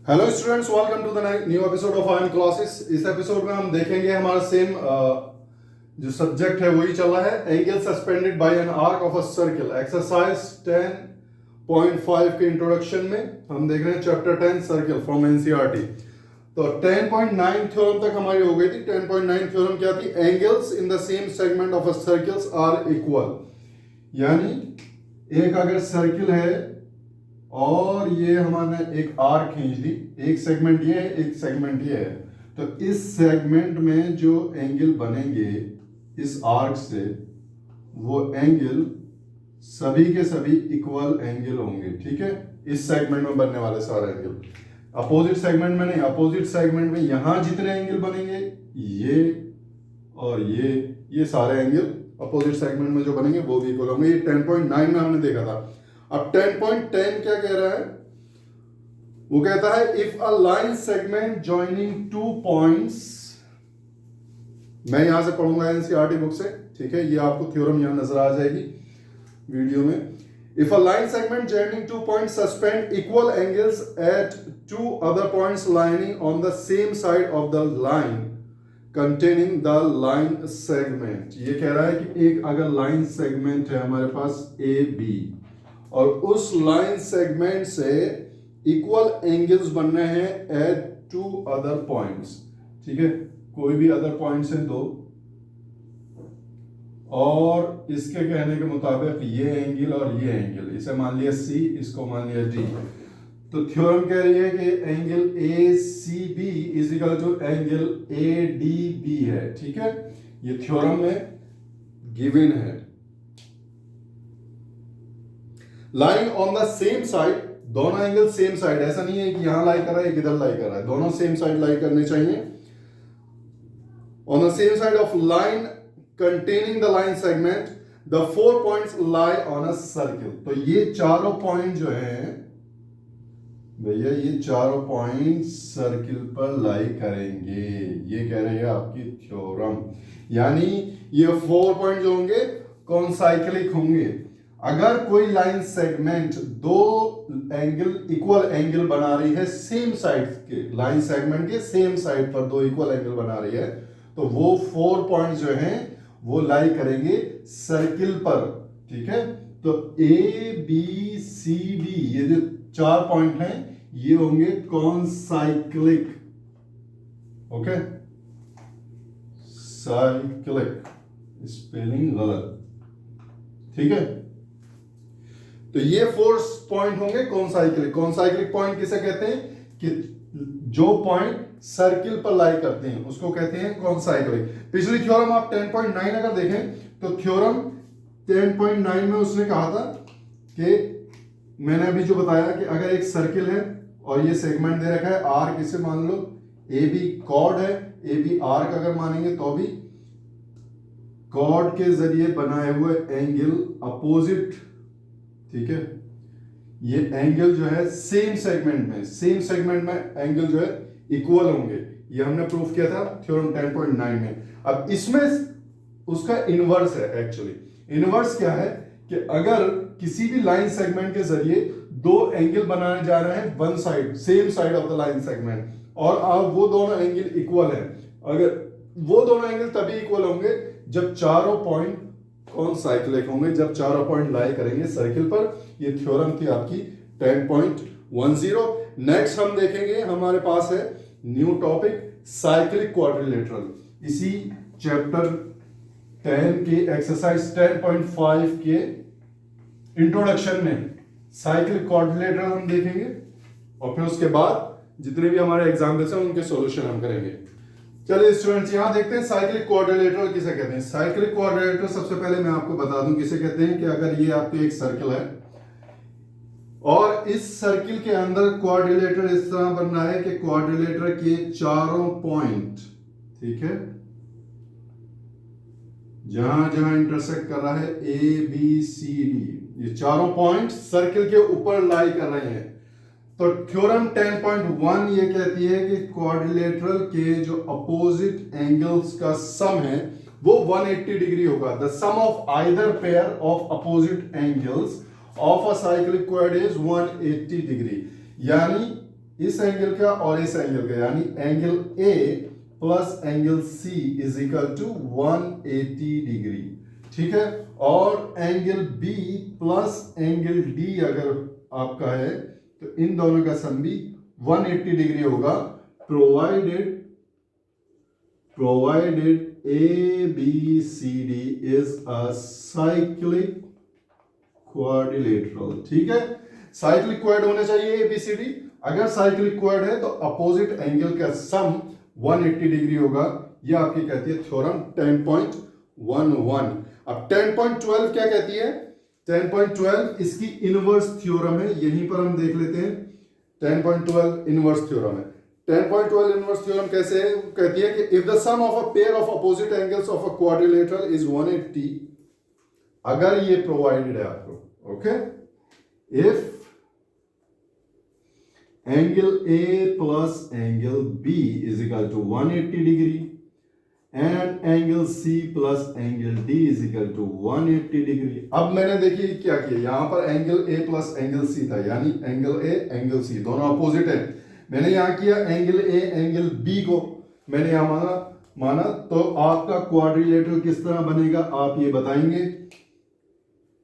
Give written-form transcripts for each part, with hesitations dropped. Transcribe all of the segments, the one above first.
Hello students, welcome to the new episode of Ion classes. इस episode में हम देखेंगे हमारा सेम जो सब्जेक्ट है वही चल रहा है, angle suspended bye an arc of a circle. Exercise 10.5 के इंट्रोडक्शन में हम देख रहे हैं चैप्टर 10 सर्कल फ्रॉम एनसीईआरटी। तो 10.9 थ्योरम तक हमारी हो गई थी। 10.9 थ्योरम क्या थी? Angles in the same segment of a circles are equal. यानी एक अगर सर्किल है और ये हमारे एक आर्क खींच दी, एक सेगमेंट ये है, एक सेगमेंट ये है, तो इस सेगमेंट में जो एंगल बनेंगे इस आर्क से, वो एंगल सभी के सभी इक्वल एंगल होंगे। ठीक है, इस सेगमेंट में बनने वाले सारे एंगल। अपोजिट सेगमेंट में नहीं, अपोजिट सेगमेंट में यहां जितने एंगल बनेंगे ये और ये सारे एंगल अपोजिट सेगमेंट में जो बनेंगे वो भी इक्वल होंगे। ये 10.9 में हमने देखा था। अब 10.10 क्या कह रहा है? वो कहता है if a line segment joining two points, मैं यहां से पढ़ूंगा एनसीईआरटी बुक से, ठीक है, ये आपको थ्योरम यहां नजर आ जाएगी वीडियो में। If a line segment joining two points subtends equal angles at two other points lying on the same side of the line containing the line segment. ये कह रहा है कि एक अगर लाइन सेगमेंट है हमारे पास ए बी, और उस लाइन सेगमेंट से इक्वल एंगल्स बन रहे हैं एट टू अदर पॉइंट्स। ठीक है, कोई भी अदर पॉइंट्स हैं दो, और इसके कहने के मुताबिक ये एंगल और ये एंगल, इसे मान लिया सी, इसको मान लिया डी। तो थ्योरम कह रही है कि angle A C B is equal to angle A D B है। ठीक है, ये थ्योरम में गिवन है। Lying on the same side, दोनों एंगल सेम साइड, ऐसा नहीं है कि यहां लाई कर रहा है एक इधर लाई कर रहा है, दोनों सेम साइड लाई करने चाहिए। On the same side of line containing the line segment the 4 points lie on a circle. तो ये चारों पॉइंट जो है भैया, ये चारों पॉइंट सर्किल पर लाई करेंगे, ये कह रही है आपकी थ्योरम। यानी ये 4 पॉइंट जो होंगे कौन साइक्लिक होंगे। अगर कोई लाइन सेगमेंट दो एंगल इक्वल एंगल बना रही है सेम साइड के, लाइन सेगमेंट के सेम साइड पर दो इक्वल एंगल बना रही है, तो वो 4 पॉइंट जो हैं वो लाई करेंगे सर्किल पर। ठीक है, तो ए बी सी डी ये जो 4 पॉइंट हैं ये होंगे कौन साइक्लिक। ओके, साइक्लिक, स्पेलिंग गलत। ठीक है, तो ये 4 पॉइंट होंगे कौन साइक्लिक। कौन साइक्लिक पॉइंट किसे कहते हैं? कि जो पॉइंट सर्किल पर लाई करते हैं उसको कहते हैं कौन साइक्लिक। पिछली थ्योरम आप 10.9 अगर देखें तो थ्योरम 10.9 में उसने कहा था कि मैंने अभी जो बताया कि अगर एक सर्किल है और ये सेगमेंट दे रखा है आर्क, इसे मान लो ए बी कॉर्ड है, ए बी आर्क अगर मानेंगे तो भी कॉर्ड के जरिए बनाए हुए एंगल अपोजिट, ठीक है, ये एंगल जो है सेम सेगमेंट में एंगल जो है इक्वल होंगे। ये हमने प्रूफ किया था थ्योरम 10.9 में। अब इसमें उसका इनवर्स है। एक्चुअली इनवर्स क्या है कि अगर किसी भी लाइन सेगमेंट के जरिए दो एंगल बनाने जा रहे हैं one side, same side of the line segment, और अब वो दोनों एंगल इक्वल है, अगर वो दोनों एंगल तभी इक्वल होंगे जब चारों पॉइंट कौन साइक्लिक होंगे, जब चारों पॉइंट लाई करेंगे सर्किल पर। ये थ्योरम थी आपकी 10.10। नेक्स्ट हम देखेंगे, हमारे पास है न्यू टॉपिक साइक्लिक क्वाड्रिलेटरल। इसी चैप्टर 10 के एक्सरसाइज 10.5 के इंट्रोडक्शन में साइक्लिक क्वाड्रिलेटरल हम देखेंगे, और फिर उसके बाद जितने भी हमारे एग्जाम्पल्स हैं उनके सॉल्यूशन हम करेंगे। चलिए स्टूडेंट्स, यहां देखते हैं साइक्लिक क्वाड्रिलेटरल किसे कहते हैं। साइक्लिक क्वाड्रिलेटरल सबसे पहले मैं आपको बता दूं किसे कहते हैं कि अगर ये आपके एक सर्किल है और इस सर्किल के अंदर क्वाड्रिलेटर इस तरह बन रहा है कि क्वाड्रिलेटर के चारों पॉइंट, ठीक है, जहां जहां इंटरसेक्ट कर रहा है ए बी सी डी, ये चारों पॉइंट सर्किल के ऊपर लाई कर रहे हैं। तो थ्योरम 10.1 ये कहती है कि क्वाड्रिलेटरल के जो अपोजिट एंगल्स का सम है वो 180 डिग्री होगा। The sum of either pair of opposite angles of a cyclic quad is 180 degree. यानी इस एंगल का और इस एंगल का, यानी angle A plus angle C is equal to 180 degree, ठीक है। और angle B plus angle D अगर आपका है तो इन दोनों का सम भी 180 डिग्री होगा, provided ABCD is a cyclic quadrilateral, ठीक है। साइक्लिक क्वाड होने चाहिए ABCD। अगर साइक्लिक क्वाड है तो अपोजिट एंगल का सम 180 डिग्री होगा। यह आपकी कहती है थ्योरम 10.11। अब 10.12 क्या कहती है? 10.12 इसकी इनवर्स थ्योरम है, यहीं पर हम देख लेते हैं। 10.12 इनवर्स थ्योरम है। 10.12 इनवर्स थ्योरम कैसे है? कहती है कि if the sum of a pair of opposite angles of a quadrilateral is 180, अगर ये प्रोवाइडेड है आपको, okay, if angle A plus angle B is equal to 180 degree and angle C plus angle D is equal to 180 degree। अब मैंने देखिए क्या किया, यहां पर angle A plus angle C था, यानी एंगल A एंगल C दोनों अपोजिट है। मैंने यहां किया एंगल A एंगल B को मैंने यहां माना, तो आपका क्वाड्रिलेटरल किस तरह बनेगा आप ये बताएंगे।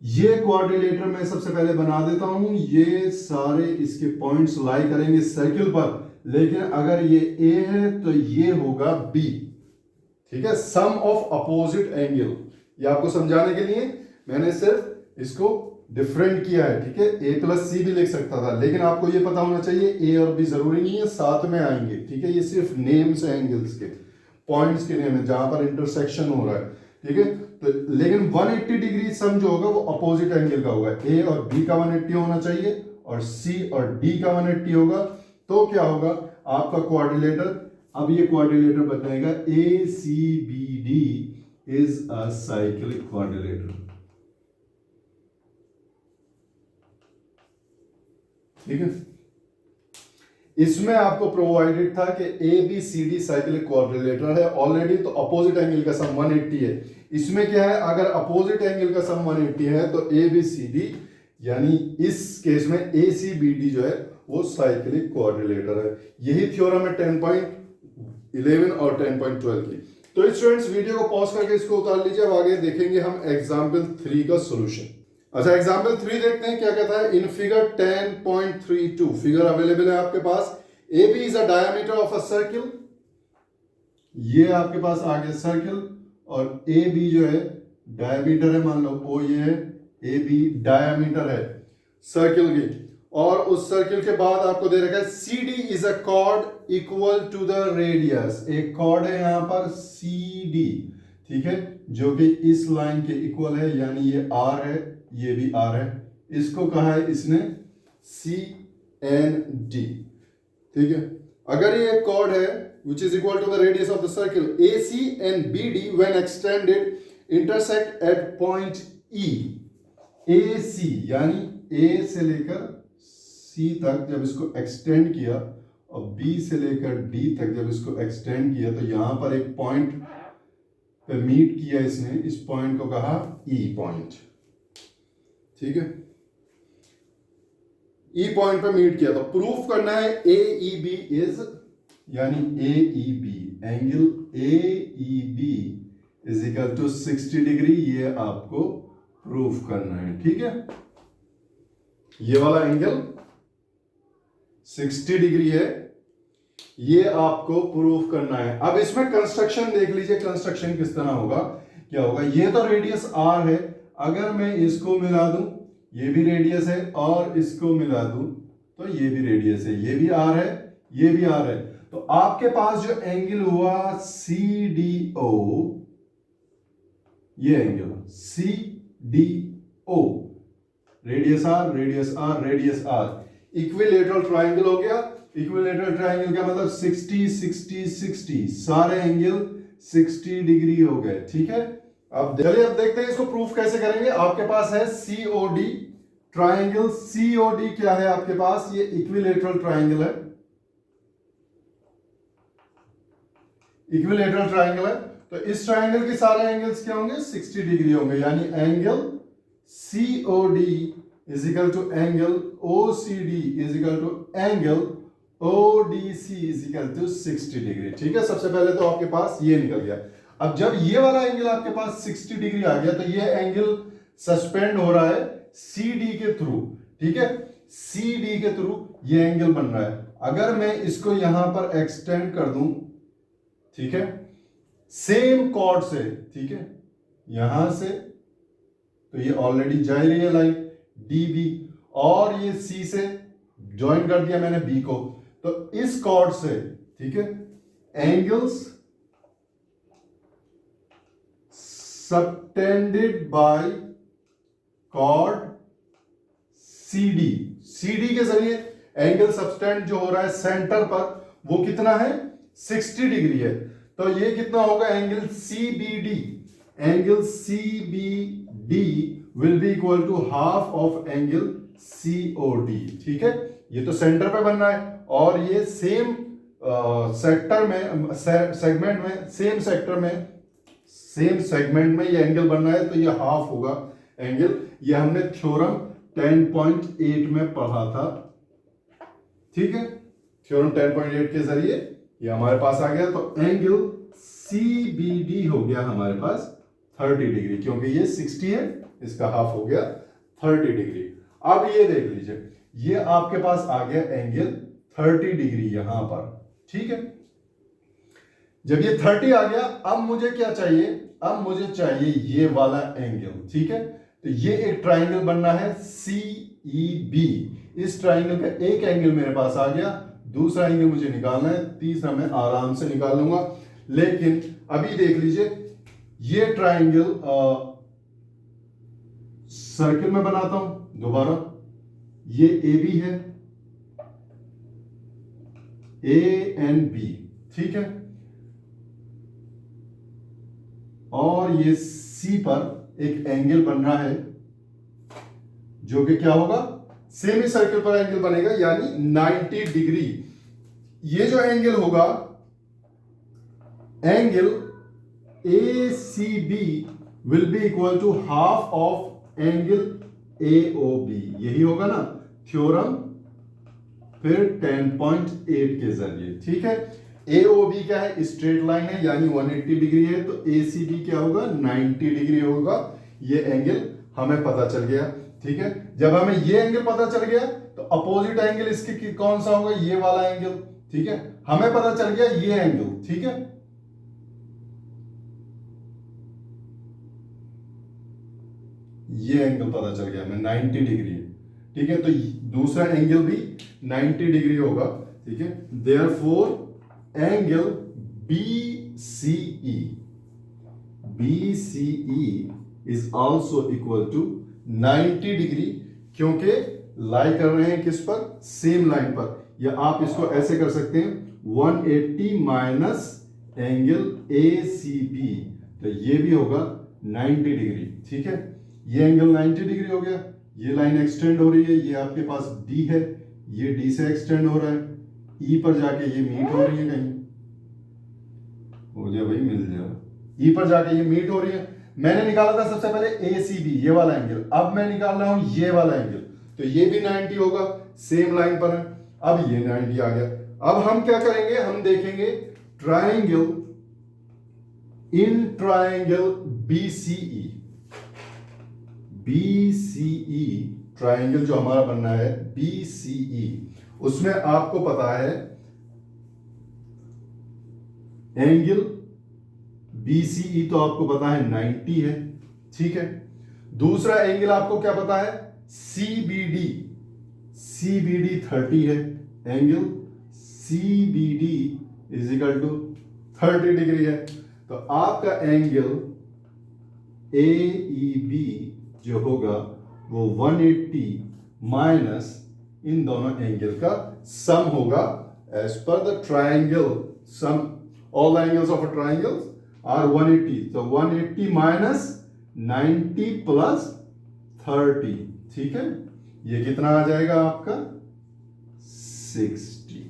ये क्वाड्रिलेटर मैं सबसे पहले बना देता हूं, ये सारे इसके पॉइंट्स लाई करेंगे सर्किल पर, लेकिन अगर ये ए है तो ये होगा बी, ठीक है। सम ऑफ अपोजिट एंगल, ये आपको समझाने के लिए मैंने सिर्फ इसको डिफरेंट किया है, ठीक है। ए प्लस सी भी लिख सकता था, लेकिन आपको ये पता होना चाहिए ए और बी जरूरी नहीं है, साथ में आएंगे, ठीक है। ये सिर्फ नेम्स है एंगल्स के, पॉइंट्स के नेम है जहां पर इंटरसेक्शन हो रहा है, ठीक है। तो लेकिन 180 डिग्री सम जो होगा वो अपोजिट एंगल का होगा। ए और बी का 180 होना चाहिए और सी और डी का 180 होगा, तो क्या होगा आपका क्वाड्रिलेटर। अब ये क्वाड्रिलेटर बन जाएगा ACBD is a cyclic quadrilateral, ठीक है। इसमें आपको प्रोवाइडेड था कि ABCD साइक्लिक क्वाड्रिलेटर है ऑलरेडी, तो अपोजिट एंगल का सम 180 है। इसमें क्या है, अगर अपोजिट एंगल का सम 180 है तो ABCD, यानी इस केस में ACBD जो है वो साइक्लिक क्वाड्रिलेटर है। यही थ्योरम है 10.11 और 10.12 की। तो स्टूडेंट्स वीडियो को पॉज करके इसको उतार लीजिए, अब आगे देखेंगे हम एग्जाम्पल 3 का सोल्यूशन। अच्छा, एग्जाम्पल 3 देखते हैं क्या कहता है। इन फिगर 10.32 फिगर अवेलेबल है आपके पास। AB is a diameter of a circle, ये आपके पास आ गया सर्किल, और AB जो है डायमीटर है, मान लो O ये है, AB डायमीटर है सर्किल की, और उस सर्किल के बाद आपको दे रखा है CD is a chord equal to the radius. एक कॉर्ड है यहां पर CD, ठीक है, जो कि इस लाइन के इक्वल है, यानी ये R है, ये भी R है। इसको कहा है इसने CND, ठीक है। अगर ये एक कॉर्ड है which is equal to the radius of the circle, AC and BD when extended intersect at point E। AC यानी A से लेकर C तक जब इसको एक्सटेंड किया और B से लेकर D तक जब इसको एक्सटेंड किया, तो यहां पर एक पॉइंट पे मीट किया इसने, इस पॉइंट को कहा E पॉइंट, ठीक है। E पॉइंट पे मीट किया, तो प्रूफ करना है AEB इज, यानी AEB angle AEB is equal to 60 degree, ये आपको प्रूफ करना है, ठीक है। ये वाला एंगल 60 डिग्री है, ये आपको प्रूफ करना है। अब इसमें कंस्ट्रक्शन देख लीजिए, कंस्ट्रक्शन किस तरह होगा, क्या होगा। ये तो रेडियस R है, अगर मैं इसको मिला दूं, ये भी रेडियस है, और इसको मिला दूं तो ये भी रेडियस है, ये भी R है, ये भी R है। तो आपके पास जो एंगल हुआ CDO, ये angle CDO, radius R, radius R, radius R, equilateral triangle हो गया। इक्विलेटरल ट्रायंगल का मतलब 60 60 60, सारे एंगल 60 डिग्री हो गए, ठीक है। अब चलिए अब देखते हैं इसको प्रूफ कैसे करेंगे। आपके पास है COD ट्रायंगल। COD क्या है आपके पास, ये इक्विलेटरल ट्रायंगल है, इक्विलेटरल ट्रायंगल है। तो इस ट्रायंगल के सारे एंगल्स क्या होंगे, 60 डिग्री होंगे, यानी angle COD is equal to angle OCD is equal to angle ODC is equal to 60 degree. ठीक है, सबसे पहले तो आपके पास ये निकल गया। अब जब ये वाला एंगल आपके पास 60 डिग्री आ गया तो ये एंगल सस्पेंड हो रहा है CD के थ्रू। ठीक है, CD के थ्रू ये एंगल बन रहा है। अगर मैं इसको यहां पर एक्सटेंड कर दूं, ठीक है, सेम कॉर्ड से, ठीक है, यहां से तो ये ऑलरेडी जा ही रही है लाइन DB, और ये C से ज्वाइन कर दिया मैंने B को, तो इस कॉर्ड से, ठीक है, angles subtended by chord CD के जरिए एंगल सबटेंड जो हो रहा है सेंटर पर वो कितना है 60 डिग्री है। तो ये कितना होगा angle CBD, angle CBD will be equal to half of angle COD। ठीक है, ये तो सेंटर पे बनना है और ये सेम सेक्टर में, सेगमेंट में, सेम सेगमेंट में ये एंगल बनना है, तो ये हाफ होगा एंगल। ये हमने थ्योरम 10.8 में पढ़ा था। ठीक है, थ्योरम 10.8 के जरिए ये हमारे पास आ गया। तो एंगल CBD हो गया हमारे पास 30 डिग्री, क्योंकि ये 60 है, इसका हाफ हो गया 30 डिग्री। अब ये देख लीजिए, ये आपके पास आ गया एंगल 30 डिग्री यहां पर। ठीक है, जब ये 30 आ गया, अब मुझे क्या चाहिए, अब मुझे चाहिए ये वाला एंगल। ठीक है, तो ये एक ट्राइंगल बनना है CEB। इस ट्राइंगल का एक एंगल मेरे पास आ गया, दूसरा एंगल मुझे निकालना है, तीसरा मैं आराम से निकाल लूंगा। लेकिन अभी देख लीजिए, ये ट्राइंगल सर्किल में बनाता हूं दोबारा। ये AB है, A and B, ठीक है, और ये C पर एक एंगल बन रहा है जो कि क्या होगा, सेमी सर्किल पर एंगल बनेगा, यानी 90 डिग्री। ये जो एंगल होगा, angle ACB will be equal to half of angle AOB। यही होगा ना थ्योरम फिर 10.8 के जरिए। ठीक है, AOB क्या है, स्ट्रेट लाइन है, यानी 180 डिग्री है, तो ACB क्या होगा 90 डिग्री होगा। ये एंगल हमें पता चल गया। ठीक है, जब हमें ये एंगल पता चल गया तो अपोजिट एंगल इसके कौन सा होगा, ये वाला एंगल। ठीक है, हमें पता चल गया ये एंगल। ठीक है, ये एंगल पता चल गया हमें 90 डिग्री है। ठीक है, तो दूसरा एंगल भी 90 डिग्री होगा। ठीक है, therefore angle BCE is also equal to 90 degree, क्योंकि लाई कर रहे हैं किस पर, सेम लाइन पर। या आप इसको ऐसे कर सकते हैं 180 माइनस एंगल ACB, तो ये भी होगा 90 डिग्री। ठीक है, ये एंगल 90 डिग्री हो गया, ये लाइन एक्सटेंड हो रही है, ये आपके पास D है, ये D से एक्सटेंड हो रहा है, E पर जाके ये मीट हो रही है, कहीं हो जाए भाई, मिल जाए, E पर जाके ये मीट हो रही है। मैंने निकाला था सबसे पहले ACB, ये वाला एंगल, अब मैं निकाल रहा हूं ये वाला एंगल, तो ये भी 90 होगा, सेम लाइन पर है। अब ये 90 आ गया। अब हम क्या करेंगे, हम देखेंगे triangle, in triangle BCE triangle जो हमारा बनना है BCE, उसमें आपको पता है एंगल BCE तो आपको पता है 90 है। ठीक है, दूसरा एंगल आपको क्या पता है, CBD 30 है, angle CBD is equal to 30 degree है। तो आपका एंगल AEB जो होगा वो 180 माइनस इन दोनों एंगल का सम होगा, as per the triangle sum, all the angles of a triangle are 180, तो 180 माइनस 90 प्लस 30। ठीक है, ये कितना आ जाएगा आपका 60।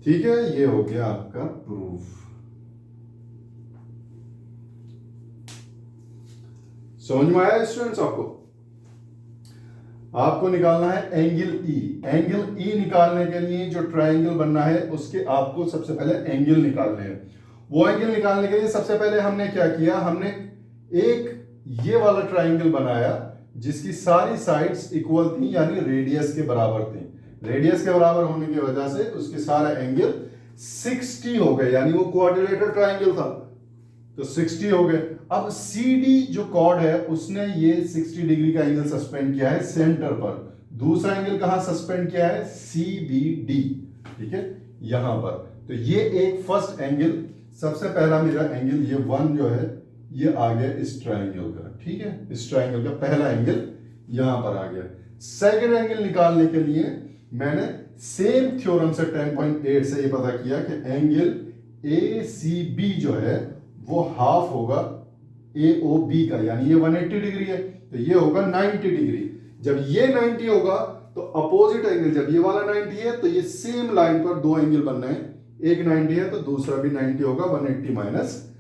ठीक है, ये हो गया आपका प्रूफ। समझ में आया स्टूडेंट्स आपको? आपको निकालना है एंगल ई। एंगल ई निकालने के लिए जो ट्राइंगल बनना है उसके आपको सबसे पहले एंगल निकालने हैं। वो एंगल निकालने के लिए सबसे पहले हमने क्या किया, हमने एक ये वाला ट्राइंगल बनाया जिसकी सारी साइड्स इक्वल थी, यानी रेडियस के बराबर थी। रेडियस के बराबर होने की वजह से उसके सारे एंगल 60 हो गए, यानी वो क्वाड्रिलेटरल ट्राइंगल था तो 60 हो गए। अब CD जो कॉर्ड है उसने ये 60 डिग्री का एंगल सस्पेंड किया है सेंटर पर। दूसरा एंगल कहां सस्पेंड किया है, CBD, ठीक है, यहां पर। तो ये एक फर्स्ट एंगल, सबसे पहला मेरा एंगल ये 1 जो है ये आ गया इस ट्राइंगल का, ठीक है, इस ट्राइंगल का पहला एंगल यहां पर आ गया। सेकंड एंगल निकालने के लिए मैंने सेम थ्योरम से 10.8 से ये पता किया कि एंगल ACB जो है वो हाफ होगा AOB का, यानी ये 180 डिग्री है तो ये होगा 90 डिग्री। जब ये 90 होगा तो अपोजिट एंगल, जब ये वाला 90 है तो ये सेम लाइन पर दो एंगल बनना है, एक 90 है तो दूसरा भी 90 होगा, 180 माइनस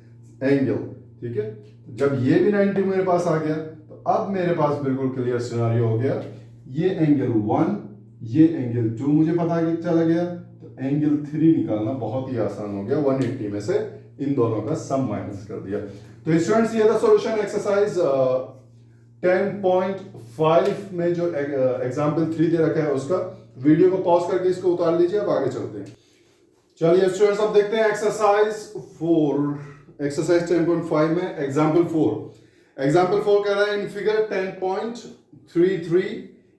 एंगल, ठीक है। जब ये भी 90 मेरे पास आ गया तो अब मेरे पास बिल्कुल क्लियर सिनेरियो हो गया। ये एंगल 1, ये एंगल 2 मुझे पता चला गया, तो एंगल 3 निकालना बहुत ही आसान हो गया। 180 में से इन दोनों का सम माइनस कर दिया। तो स्टूडेंट्स ये था सॉल्यूशन एक्सरसाइज 10.5 में जो एग्जाम्पल 3 दे रखा है उसका। वीडियो को पॉज करके इसको उतार लीजिए, अब आगे चलते हैं। चलिए स्टूडेंट्स अब देखते हैं एक्सरसाइज 4, एक्सरसाइज 10.5 में एग्जाम्पल 4। एग्जाम्पल 4 कह रहा है in figure 10.33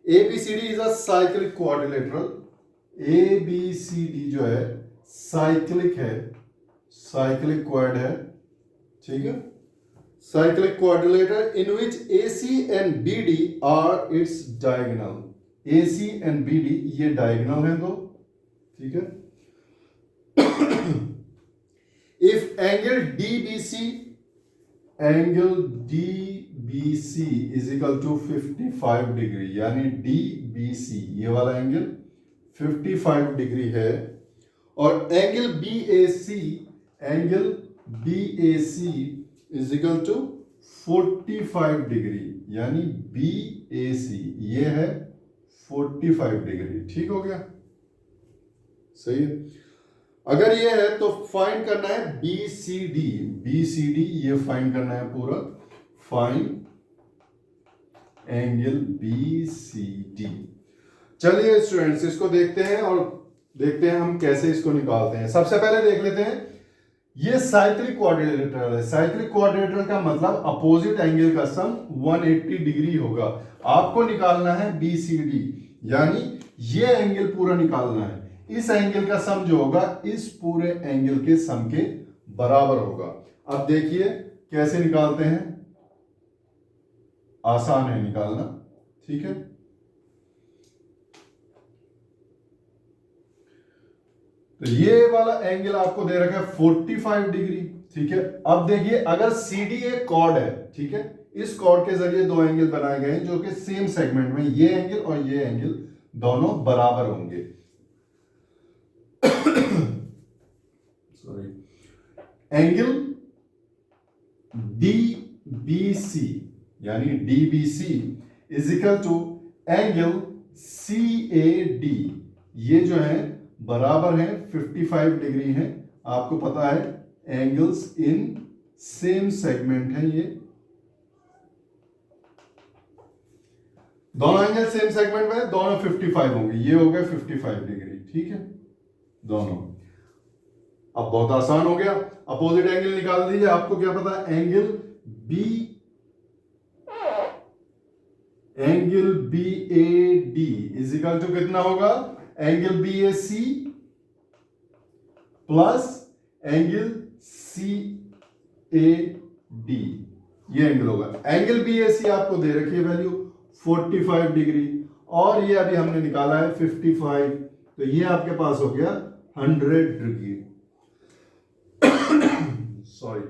ABCD is a cyclic quadrilateral. ABCD जो है साइक्लिक है, साइक्लिक क्वाड है, ठीक है, cyclic quadrilateral in which AC and BD are its diagonal. AC and BD ये डायगोनल है दो, ठीक है। If angle DBC is equal to 55 degree, यानी DBC ये वाला एंगल 55 डिग्री है और angle BAC is equal to 45 degree, यानी BAC ये है 45 डिग्री, ठीक हो गया, सही है। अगर ये है तो फाइंड करना है BCD ये फाइंड करना है पूरा, फाइंड एंगल BCD। चलिए स्टूडेंट्स इसको देखते हैं और देखते हैं हम कैसे इसको निकालते हैं। सबसे पहले देख लेते हैं, ये साइक्लिक क्वाड्रिलेटरल है। साइक्लिक क्वाड्रिलेटरल का मतलब अपोजिट एंगल का सम 180 डिग्री होगा। आपको निकालना है BCD, यानी ये एंगल पूरा निकालना है। इस एंगल का सम जो होगा इस पूरे एंगल के सम के बराबर होगा। अब देखिए कैसे निकालते हैं, आसान है निकालना, ठीक है। तो ये वाला एंगल आपको दे रखा है 45 डिग्री, ठीक है। अब देखिए अगर CD एक कॉर्ड है, ठीक है, इस कॉर्ड के जरिए दो एंगल बनाए गए हैं जो कि सेम सेगमेंट में, ये एंगल और ये एंगल दोनों बराबर होंगे। सॉरी, एंगल DBC यानी DBC is equal to angle CAD, ये जो है बराबर है 55 डिग्री है। आपको पता है एंगल्स इन सेम सेगमेंट है, ये दोनों एंगल सेम सेगमेंट में, दोनों 55 होंगे, ये हो गए 55 डिग्री, ठीक है दोनों। अब बहुत आसान हो गया, अपोजिट एंगल निकाल दीजिए। आपको क्या पता है, angle BAD is equal to कितना होगा, angle BAC plus angle CAD, ये एंगल होगा। एंगल BAC आपको दे रखी है वैल्यू 45 डिग्री और ये अभी हमने निकाला है 55, तो ये आपके पास हो गया 100 degree. Sorry,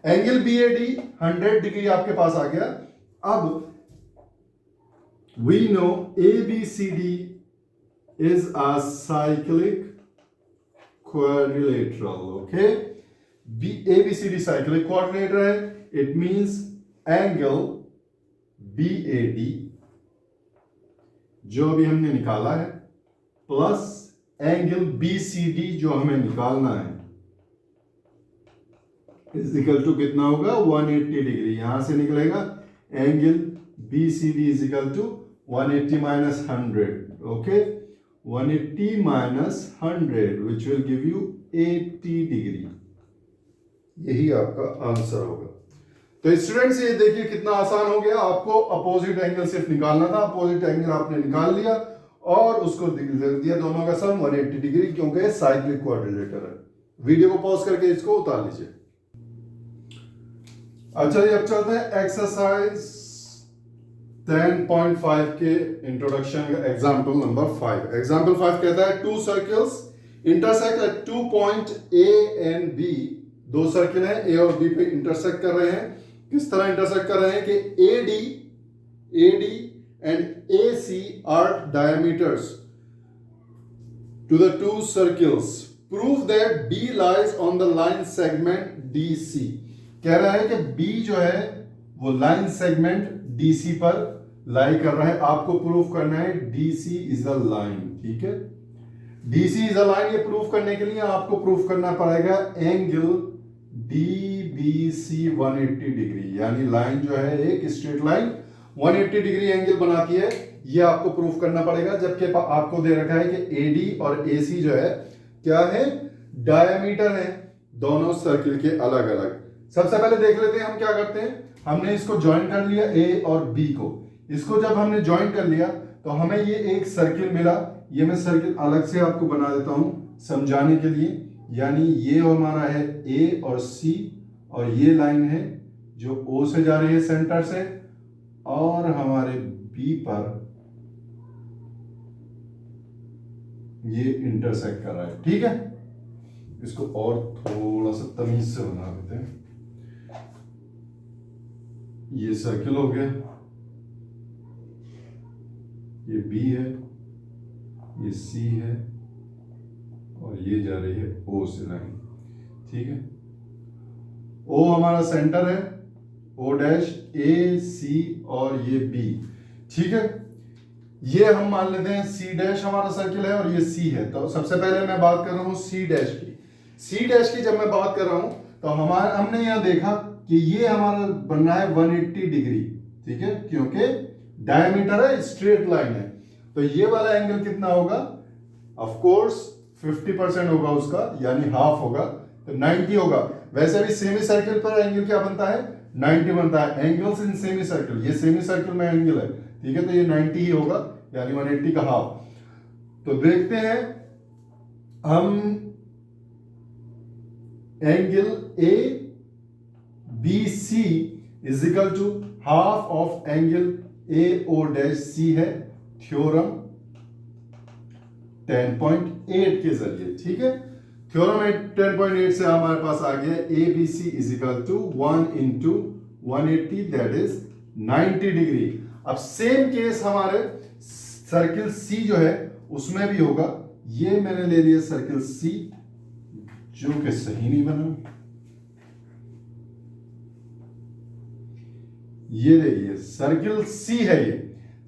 angle BAD 100 degree आपके पास आ गया। अब we know ABCD is a cyclic quadrilateral, okay? ABCD cyclic quadrilateral है, it means angle BAD जो अभी हमने निकाला है प्लस एंगल BCD जो हमें निकालना है इज इक्वल टू कितना होगा 180 डिग्री। यहां से निकलेगा angle BCD is equal to 180 minus 100। Okay 180 minus 100 which will give you 80 degree. यही आपका आंसर होगा। तो स्टूडेंट्स ये देखिए कितना आसान हो गया। आपको अपोजिट एंगल सिर्फ निकालना था, अपोजिट एंगल आपने निकाल लिया और उसको दिया दोनों का सम 180 डिग्री, क्योंकि साइक्लिक क्वाड्रिलेटर है। वीडियो को पॉज करके इसको उतार लीजिए। अच्छा ये अब चलते हैं एक्सरसाइज 10.5 के इंट्रोडक्शन का एग्जाम्पल नंबर 5। एग्जाम्पल 5 कहता है to circles intersect at 2 point A and B। दो सर्किल हैं A और B पे इंटरसेक्ट कर रहे हैं। किस तरह इंटरसेक्ट कर रहे हैं कि AD and AC are diameters to the two circles. Prove that B lies on the line segment DC. कह रहा है कि B जो है वो लाइन सेगमेंट DC पर लाई कर रहा है। आपको प्रूफ करना है DC इज अ लाइन। ठीक है, DC इज अ लाइन। ये प्रूफ करने के लिए आपको प्रूफ करना पड़ेगा एंगल DBC 180 डिग्री, यानी लाइन जो है एक स्ट्रेट लाइन 180 डिग्री एंगल बनाती है। ये आपको प्रूफ करना पड़ेगा। जबकि आपको दे रखा है कि AD और AC जो है क्या है, डायमीटर है दोनों सर्किल के अलग अलग। सबसे पहले देख लेते हैं हम क्या करते हैं। हमने इसको ज्वाइन कर लिया A और B को। इसको जब हमने ज्वाइन कर लिया तो हमें ये एक सर्किल मिला। ये मैं सर्किल अलग से आपको बना देता हूं समझाने के लिए। यानी ये हमारा है A और C और ये लाइन है जो O से जा रही है सेंटर से और हमारे B पर ये इंटरसेक्ट कर रहा है। ठीक है, इसको और थोड़ा सा तमीज से बना देते हैं। ये सर्किल हो गया, ये B है, ये C है और ये जा रही है O से लाइन। ठीक है, O हमारा सेंटर है, O डैश A C और ये B। ठीक है, ये हम मान लेते हैं C डैश हमारा सर्किल है और ये C है। तो सबसे पहले मैं बात कर रहा हूं C डैश की। C डैश की जब मैं बात कर रहा हूं तो हमने यहां देखा कि ये हमारा बन रहा है 180 डिग्री। ठीक है, क्योंकि डायमीटर है, स्ट्रेट लाइन है। तो ये वाला एंगल कितना होगा, ऑफ कोर्स 50% होगा उसका, यानी हाफ होगा, तो 90 होगा। वैसे भी सेमी सर्किल पर एंगल क्या बनता है, 90 बनता है। एंगल्स इन सेमी सर्किल, ये सेमी सर्किल में एंगल है। ठीक है, तो ये 90 ही होगा, यानी 180 का हाफ। तो देखते हैं हम angle A BC is equal to half of angle AO dash C है, थ्योरम 10.8 के जरिए। ठीक है, थ्योरम 10.8 से हमारे पास आ गया ABC is equal to 1 into 180 that is 90 degree. अब सेम केस हमारे सर्किल C जो है उसमें भी होगा। ये मैंने ले लिया सर्किल C जो कि सही नहीं बना। ये देखिए सर्किल C है, ये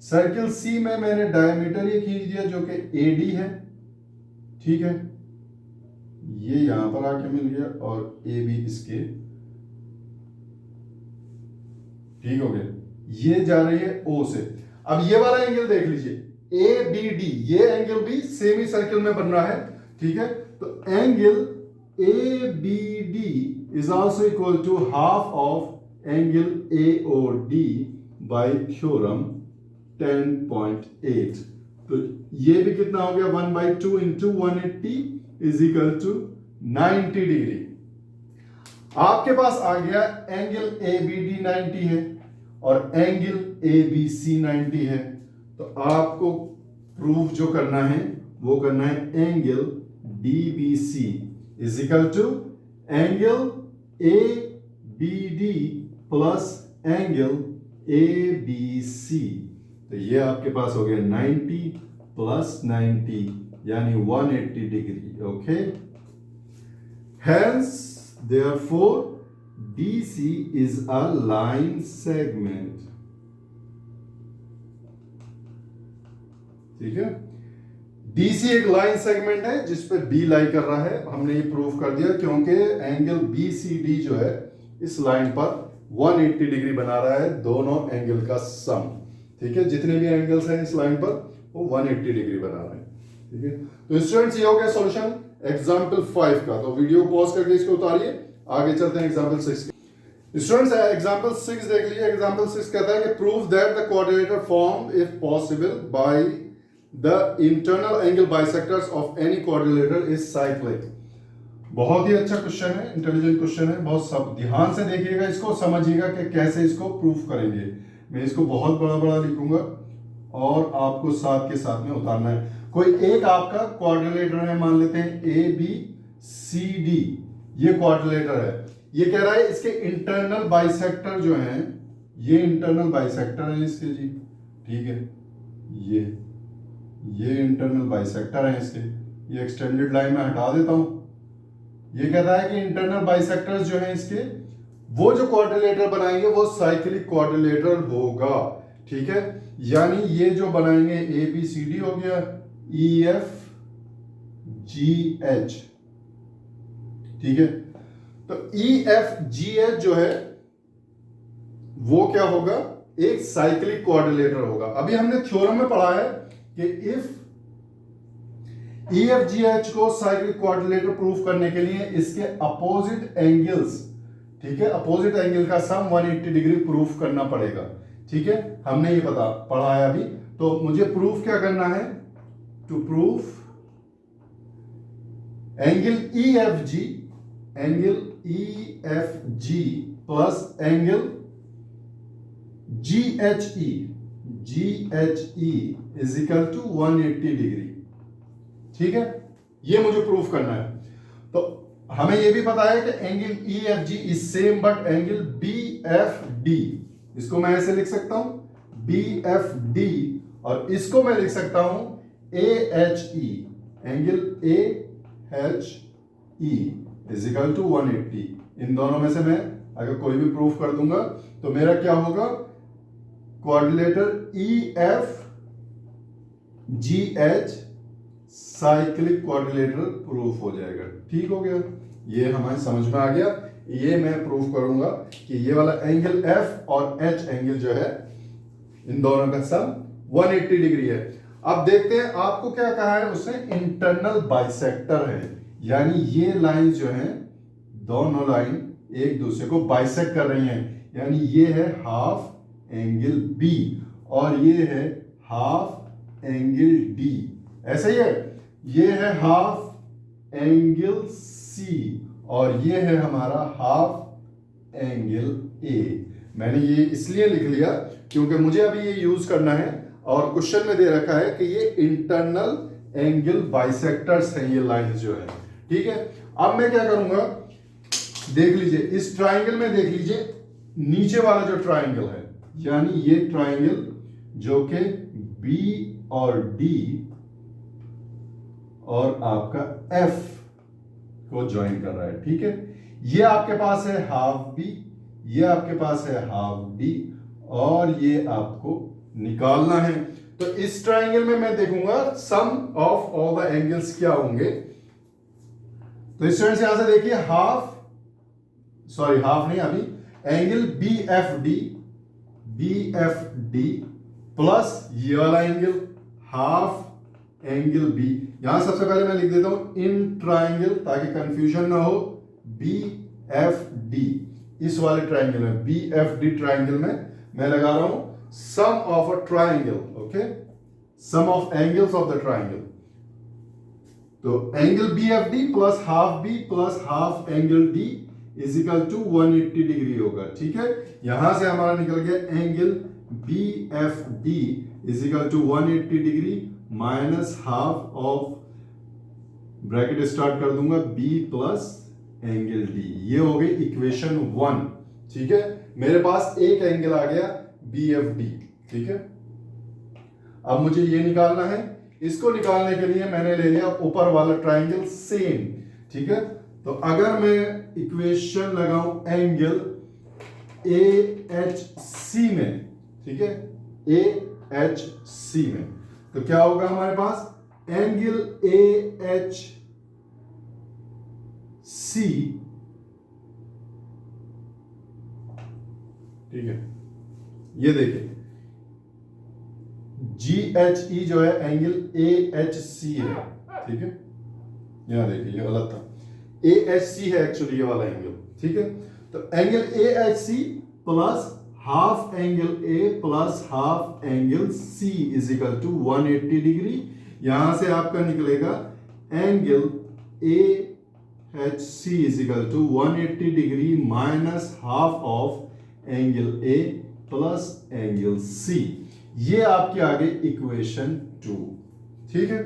सर्किल C में मैंने डायमीटर ये खींच दिया जो कि AD है। ठीक है, ये यहां पर आके मिल गया और AB इसके ठीक हो गया। ये जा रही है O से। अब ये वाला एंगल देख लीजिए ABD, ये एंगल भी सेमी सर्किल में बन रहा है। ठीक है, तो angle ABD is also equal to half of angle AOD by theorem 10.8। तो ये भी कितना हो गया 1/2 into 180 is equal to 90 degree. आपके पास आ गया एंगल ABD 90 है और एंगल ABC 90 है। तो आपको प्रूफ जो करना है वो करना है angle DBC is equal to angle ABD plus angle ABC। तो ये आपके पास हो गया 90 प्लस 90 यानी 180 degree. Okay, hence therefore DC is a line segment। ठीक है। DC एक लाइन सेगमेंट है जिस पे B लाई कर रहा है, हमने ये प्रूव कर दिया क्योंकि एंगल BCD जो है इस लाइन पर 180 डिग्री बना रहा है, दोनों एंगल का सम। ठीक है, जितने भी एंगल्स हैं इस लाइन पर वो 180 डिग्री बना रहे हैं। ठीक है, तो स्टूडेंट्स ये हो गया सॉल्यूशन एग्जाम्पल 5 का। तो वीडियो पॉज करके इसको उतारिए, आगे चलते हैं एग्जाम्पल 6। स्टूडेंट्स एग्जाम्पल 6 देख लीजिए। एग्जाम्पल 6 कहता है कि prove that the quadrilateral form if possible by the internal angle bisectors of any quadrilateral is cyclic. बहुत ही अच्छा क्वेश्चन है, इंटेलिजेंट क्वेश्चन है। बहुत सब ध्यान से देखिएगा, इसको समझिएगा कि कैसे इसको प्रूफ करेंगे। मैं इसको बहुत बड़ा बड़ा लिखूंगा और आपको साथ के साथ में उतारना है। कोई एक आपका क्वाड्रिलेटर है, मान लेते हैं ABCD, ये क्वाड्रिलेटर है। ये कह रहा है इसके इंटरनल बाइसेक्टर जो हैं, ये इंटरनल बाइसेक्टर है इसके जी। ठीक है, ये इंटरनल बाइसेक्टर है इसके। ये एक्सटेंडेड लाइन में हटा देता हूं। ये कहता है कि इंटरनल बाइसेक्टर्स जो हैं इसके, वो जो क्वाड्रिलेटर बनाएंगे वो साइक्लिक क्वाड्रिलेटर होगा। ठीक है, यानी ये जो बनाएंगे ABCD हो गया, EFGH। ठीक है, तो EFGH जो है वो क्या होगा, एक साइक्लिक क्वाड्रिलेटर होगा। अभी हमने थ्योरम में पढ़ा है कि इफ EFGH को साइक्लिक क्वाड्रिलेटर प्रूफ करने के लिए इसके अपोजिट एंगल्स, ठीक है, अपोजिट एंगल का सम 180 डिग्री प्रूफ करना पड़ेगा। ठीक है, हमने ये पढ़ा है अभी। तो मुझे प्रूफ क्या करना है, to proof angle EFG plus angle GHE is equal to 180 degree. ठीक है, ये मुझे प्रूफ करना है। तो हमें ये भी पता है कि angle EFG is same but angle BFD, इसको मैं ऐसे लिख सकता हूं BFD, और इसको मैं लिख सकता हूं AHE, angle AHE is equal to 180। इन दोनों में से मैं अगर कोई भी प्रूफ कर दूंगा तो मेरा क्या होगा, quadrilateral EFGH cyclic quadrilateral proof हो जाएगा। ठीक हो गया, ये हमारे समझ में आ गया। ये मैं प्रूफ करूंगा कि ये वाला एंगल F और H एंगल जो है इन दोनों का सम 180 डिग्री है। अब देखते हैं आपको क्या कहा है उसने, इंटरनल बाइसेक्टर है, यानी ये लाइन जो है, दोनों लाइन एक दूसरे को बाइसेक्ट कर रही हैं। यानी ये है हाफ एंगल B और ये है हाफ एंगल D। ऐसे ही है, ये है हाफ एंगल C और ये है हमारा हाफ एंगल A। मैंने ये इसलिए लिख लिया क्योंकि मुझे अभी ये यूज करना है और क्वेश्चन में दे रखा है कि ये इंटरनल एंगल बाइसेक्टर्स हैं, ये लाइंस जो है। ठीक है, अब मैं क्या करूंगा, देख लीजिए इस ट्राइंगल में, देख लीजिए नीचे वाला जो ट्राइंगल है, यानी ये ट्राइंगल जो कि B और D और आपका F को ज्वाइन कर रहा है। ठीक है, ये आपके पास है हाफ B, ये आपके पास है हाफ D और ये आपको निकालना है। तो इस ट्राइंगल में मैं देखूंगा सम ऑफ ऑल द एंगल्स क्या होंगे। तो स्टूडेंट्स यहां से देखिए हाफ नहीं, अभी एंगल BFD प्लस ये वाला एंगल हाफ एंगल B। यहां सबसे पहले मैं लिख देता हूं इन ट्राइंगल ताकि कंफ्यूजन ना हो, BFD इस वाले ट्राइंगल में, BFD ट्राइंगल में मैं लगा रहा हूं sum of a triangle, okay, sum of angles of the triangle. तो angle BFD plus half B plus half angle D is equal to 180 degree होगा। ठीक है, यहां से हमारा निकल गया angle BFD is equal to 180 degree minus half of, bracket start कर दूंगा, B प्लस एंगल D। ये हो गई इक्वेशन 1। ठीक है, मेरे पास एक एंगल आ गया BFD। ठीक है, अब मुझे ये निकालना है। इसको निकालने के लिए मैंने ले लिया ऊपर वाला ट्राइंगल सेम। ठीक है, तो अगर मैं इक्वेशन लगाऊं एंगल AHC में, ठीक है, AHC में, तो क्या होगा हमारे पास, एंगल AHC, ठीक है, ये देखिए GHE जो है एंगल AHC है, ठीक है, यहां देखिए ये गलत था, AHC है एक्चुअली ये वाला एंगल, ठीक है। तो angle AHC plus half angle A plus half angle C is equal to 180 degree. यहां से आपका निकलेगा angle AHC is equal to 180 degree minus half of angle A plus angle C। ये आपके आगे इक्वेशन 2, ठीक है।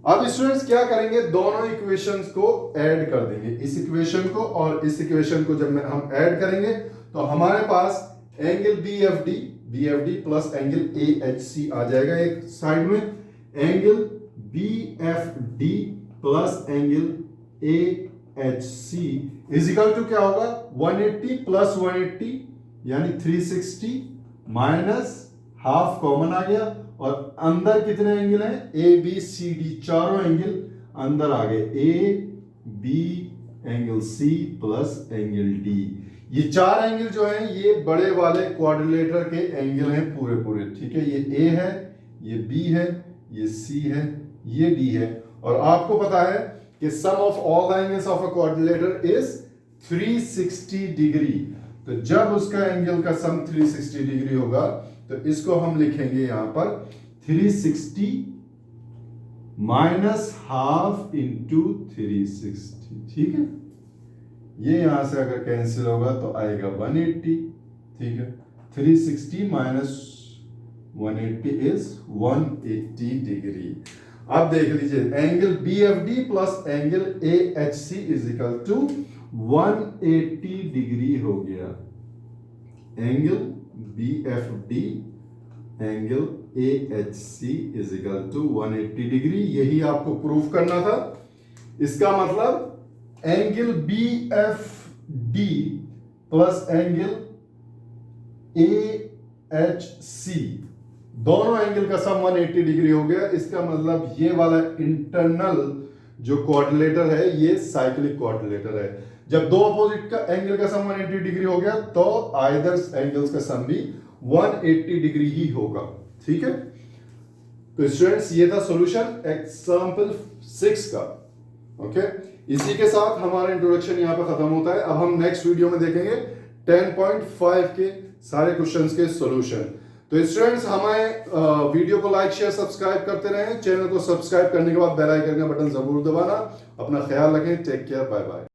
अब स्टूडेंट्स क्या करेंगे, दोनों इक्वेशंस को ऐड कर देंगे, इस इक्वेशन को और इस इक्वेशन को जब हम ऐड करेंगे तो हमारे पास angle BFD plus angle AHC आ जाएगा एक साइड में, angle BFD plus angle AHC is equal to क्या होगा, 180 प्लस 180 यानी 360 माइनस हाफ कॉमन आ गया, और अंदर कितने एंगल हैं, ABCD, चारों एंगल अंदर आ गए, AB angle C plus angle D। ये चार एंगल जो हैं ये बड़े वाले क्वाड्रिलेटर के एंगल हैं पूरे पूरे, ठीक है। ये A है, ये B है, ये C है, ये D है, और आपको पता है कि sum of all the angles of a quadrilateral is 360 degree. तो जब उसका एंगल का सम 360 डिग्री होगा तो इसको हम लिखेंगे यहां पर 360 माइनस हाफ इंटू 360, ठीक है। ये यहां से अगर कैंसिल होगा तो आएगा 180, ठीक है। 360 माइनस 180 इज 180 डिग्री। अब देख लीजिए angle BFD plus angle AHC is equal to 180 degree हो गया। Angle BFD angle AHC is equal to 180 degree, यही आपको प्रूफ करना था। इसका मतलब angle BFD plus angle AHC दोनों एंगल का सम 180 डिग्री हो गया। इसका मतलब ये वाला इंटरनल जो क्वाड्रिलेटर है ये साइक्लिक क्वाड्रिलेटर है। जब दो अपोजिट का एंगल का सम 180 डिग्री हो गया तो आइदर एंगल्स का सम भी 180 डिग्री ही होगा, ठीक है। तो स्टूडेंट्स ये था सॉल्यूशन एग्जांपल 6 का, ओके। इसी के साथ हमारा इंट्रोडक्शन यहाँ पर खत्म होता है। अब हम नेक्स्ट वीडियो में देखेंगे 10.5 के सारे क्वेश्चंस के सॉल्यूशन। तो स्टूडेंट्स हमारे वीडियो को लाइक शेयर सब्सक्राइब करते रहें। चैनल को सब्सक्राइब करने के बाद बेल आइकन का बटन जरूर दबाना। अपना ख्याल रखें, टेक केयर, बाय बाय।